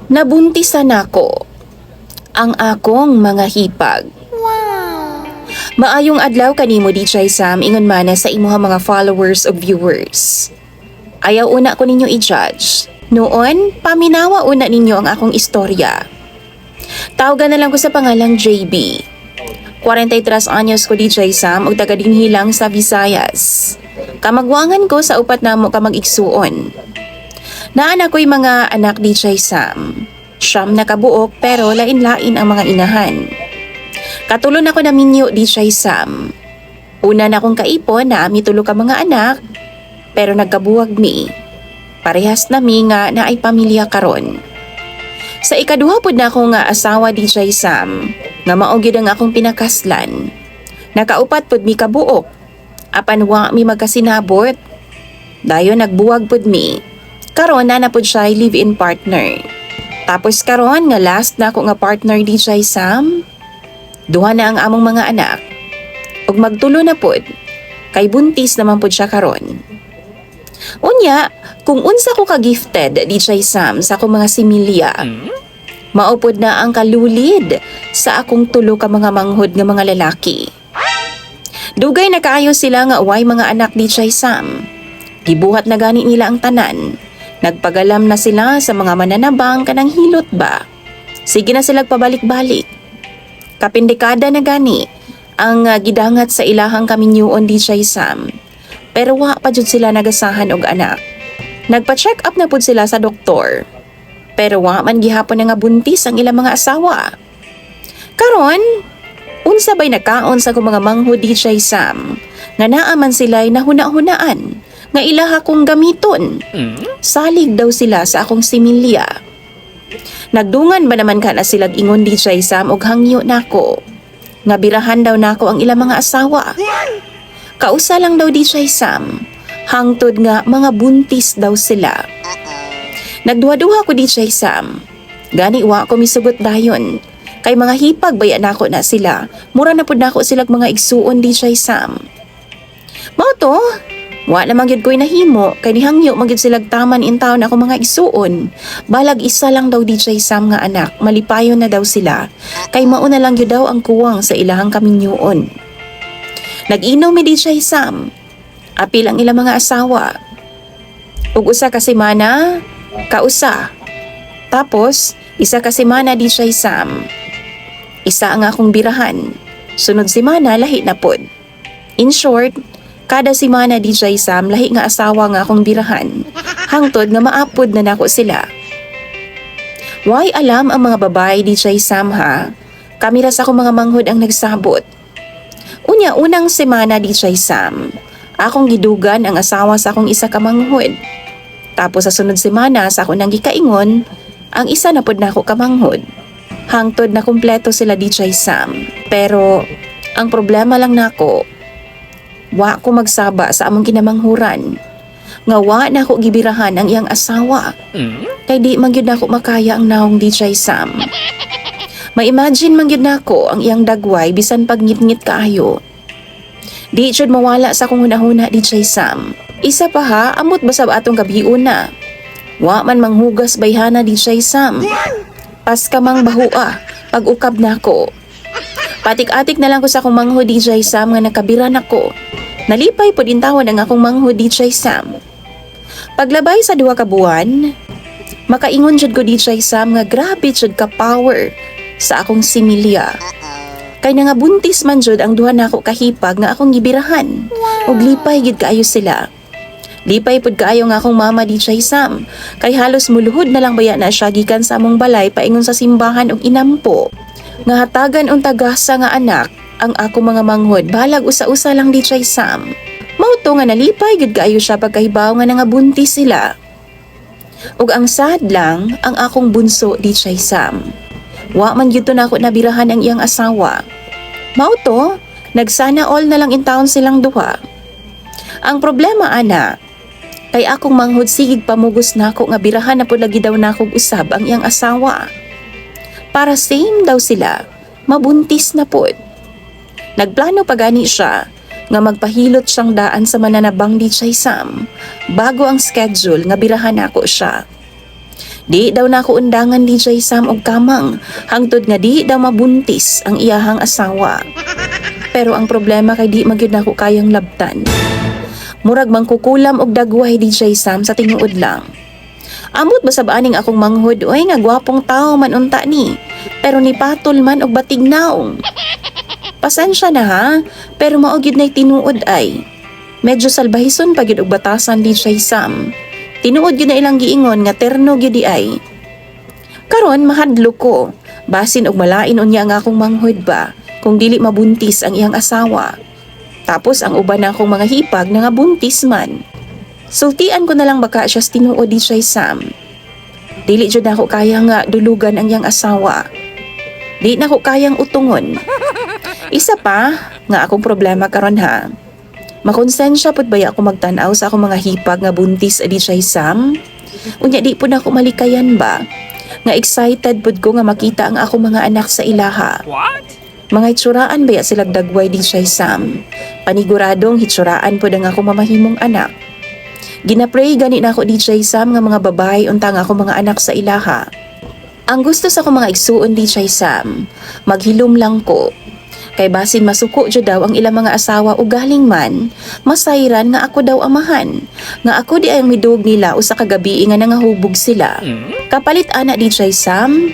Nabuntisan ako ang akong mga hipag. Maayong adlaw kanimo DJ Sam ingon mana sa imuha mga followers o viewers. Ayaw una ko ninyo i-judge. Noon, paminawa una ninyo ang akong istorya. Tawagan na lang ko sa pangalang JB. 43 anyos ko DJ Sam ug taga dinhi lang sa Visayas. Kamagwangan ko sa upat namo ka mag-igsuon. Naan ako'y mga anak DJ Sam. Siyam na kabuok pero lain-lain ang mga inahan. Katulon ako na minyo DJ Sam. Una na akong kaipon na ami tulo ka mga anak pero nagkabuwag mi. Parehas na mi nga na ay pamilya karon. Sa ikaduha pud na ako nga asawa DJ Sam nga mao gyud ang akong pinakaslan. Nakaupat pud mi kabuok. Apan wa mi magkasinabot. Dayon nagbuwag pud mi. Karon na pud siya live-in partner. Tapos karon nga last na ako nga partner DJ Sam. Duha na ang among mga anak. Ug magtulo na pud. Kay buntis naman pud siya karon. Unya, kung unsa ko ka-gifted DJ Sam sa akong mga similya, maupod na ang kalulid sa akong tulo ka mga manghod nga mga lalaki. Dugay na kaayo sila nga way mga anak DJ Sam. Gibuhat na gani nila ang tanan. Nagpagalam na sila sa mga mananabang kanang hilot ba. Sige na sila pabalik-balik. Kapindekada na gani ang gidangat sa ilahang kaminyuon DJ Sam. Pero wa pa jud sila nagasahan og anak. Nagpa-check up na pud sila sa doktor. Pero wa man gihapon nga buntis ang ilang mga asawa. Karon, unsa bay nakaon sa akong mga manghud DJ Sam nga naa man sila'y nahuna-hunaan nga ilaha kong gamiton. Salig daw sila sa akong similya. Nagdungan ba naman ka na silag ingon DJ Sam og hangyo nako nga birahan daw nako ang ilang mga asawa. Kausa lang daw DJ Sam, hangtod nga mga buntis daw sila. Nagduha-duha ko DJ Sam. Gani wa ko misugot dayon. Kay mga hipag baya nako na sila. Mura na pud nako silag mga igsuon DJ Sam. Mao to, wa naman gyud ko'y nahimo kay nihangyo man gyud silag taman in town ako mga igsuon. Balag isa lang daw DJ Sam nga anak, malipayon na daw sila. Kay mao na lang gyud daw ang kuwang sa ilahang kaminyuon. Nag-inom mi DJ Sam. Apil ang ilang mga asawa. Ug usa ka semana, kausa. Tapos, isa ka semana DJ Sam. Isa ang akong birahan. Sunod semana, lahi na pod. In short, kada semana DJ Sam, lahi nga asawa nga akong birahan. Hangtod nga maapod na nako sila. Why alam ang mga babae DJ Sam ha? Kamira sa akong mga manghod ang nagsabot. Unya, unang semana DJ Sam, akong gidugan ang asawa sa akong isa ka manghod. Tapos sa sunod semana sa akong nang gikaingon, ang isa na pod nako ka manghod. Hangtod na kumpleto sila DJ Sam. Pero ang problema lang nako, wa ko magsaba sa among kinamanghuran. Nga wa na ako gibirahan ang iyang asawa. Kay di man gyud nako makaya ang naong DJ Sam. Ma-imagine man gyud nako ang iyang dagway bisan pag ngit-ngit kaayo. Di jud mawala sa akong hunahuna DJ Sam. Isa pa ha, amot basab atong gabiun na. Wa man manghugas bayhana DJ Sam. Pas ka mang bahua pag ukab nako. Patik-atik na lang ko sa akong mangho DJ Sam nga nakabira nako. Nalipay pud intawon ang akong mangho DJ Sam. Paglabay sa 2 ka buwan, makaingon jud ko DJ Sam nga grabe jud ka power sa akong similya. Kay nga buntis man jud ang duha nako kahipag nga akong gibirahan. Ug lipay gid kaayo sila. Lipay pud kaayo nga akong mama DJ Sam. Kay halos muluhod na lang baya na siya gikan sa among balay paingon sa simbahan og inampo. Nga hatagan unta gasa nga anak ang ako mga manghod balag usa-usa lang DJ Sam. Mao to nga nalipay gid kaayo siya pagkahibaw nga nga buntis sila. Ug ang sad lang ang akong bunso DJ Sam. Wa man gyud to nako nabirahan ang iyang asawa. Mao to, nagsana all na lang in town silang duha. Ang problema ana, kay akong manghod sigig pamugos nako nga birahan na pud lagi daw nako usab ang iyang asawa. Para same daw sila, mabuntis na pod. Nagplano pa gani siya nga magpahilot siyang daan sa mananabang DJ Sam bago ang schedule nga birahan nako siya. Di daw na ako undangan DJ Sam og kamang, hangtod nga di daw mabuntis ang iyahang asawa. Pero ang problema kay di magyud nako kayang labtan. Murag mangkukulam og dagway DJ Sam sa tinuod lang. Amot ba sabaning akong manghud, oy nga gwapong tao man unta ni. Pero ni patol man og batig naong. Pasensya na ha, pero mao gyud nay tinuod ay. Medyo salbahison pa gyud og batasan DJ Sam. Tinuod gyud na ilang giingon nga terno gyud di ay. Karon mahadlo ko, basin og malain unya nga akong manghud ba kung dili mabuntis ang iyang asawa. Tapos ang uban akong mga hipag na nga buntis man. Sultian ko na lang baka siya tinuod DJ Sam. Dili jud nako kaya nga dulugan ang iyang asawa. Di nako kayang utungon. Isa pa nga akong problema karon ha. Makonsensya pud baya ako magtan-aw sa akong mga hipag nga buntis DJ Sam? Unya di pud ako malikayan ba? Nga excited pud ko nga makita ang akong mga anak sa ilaha. What? Mga itsuraan baya silang dagway DJ Sam? Paniguradong hitsuraan pud ang akong mamahimong anak. Ginapray gani na ako DJ Sam nga mga babae unta nga akong mga anak sa ilaha. Ang gusto sa akong mga igsuon DJ Sam, maghilom lang ko. Kay basin masuko jud daw ang ilang mga asawa o galing man, masayran nga ako daw amahan. Nga ako di ay ang midug nila usa ka gabi nga nangahubog sila. Kapalit ana DJ Sam,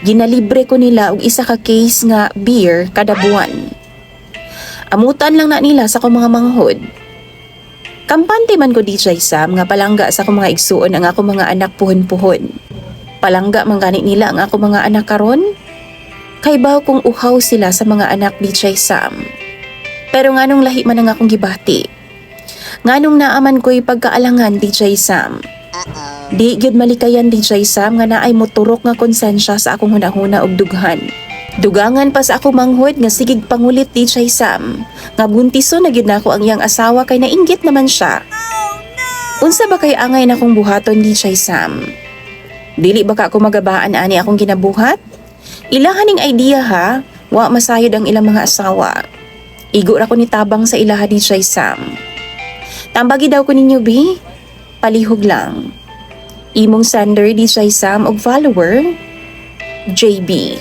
ginalibre ko nila og isa ka case nga beer kada buwan. Amutan lang na nila sa akong mga manghod. Kampante man ko DJ Sam nga palangga sa akong mga igsuon ang akong mga anak puhon-puhon. Palangga man gani nila ang akong mga anak karon. Kay baw kung uhaw sila sa mga anak DJ Sam. Pero nganong lahi man ang akong gibati. Nganong naaman ko'y pagkaalangan DJ Sam. Di gyud malikayan DJ Sam nga naay moturok nga konsensya sa akong hunahuna og dughan. Dugangan pa sa akong manghod nga sigig pangulit DJ Sam. Nga buntiso na gyud nako ang iyang asawa kay nainggit naman siya. Unsa ba kay angay na kong buhaton DJ Sam? Dili ba ka ako magabaan ani akong ginabuhat? Ilahan ning idea ha, wa masayod ang ilang mga asawa. Igo ra ko ni tabang sa ilaha DJ Sam. Tambagi daw ko ninyo bi, palihog lang. Imong sender DJ Sam og follower, JB.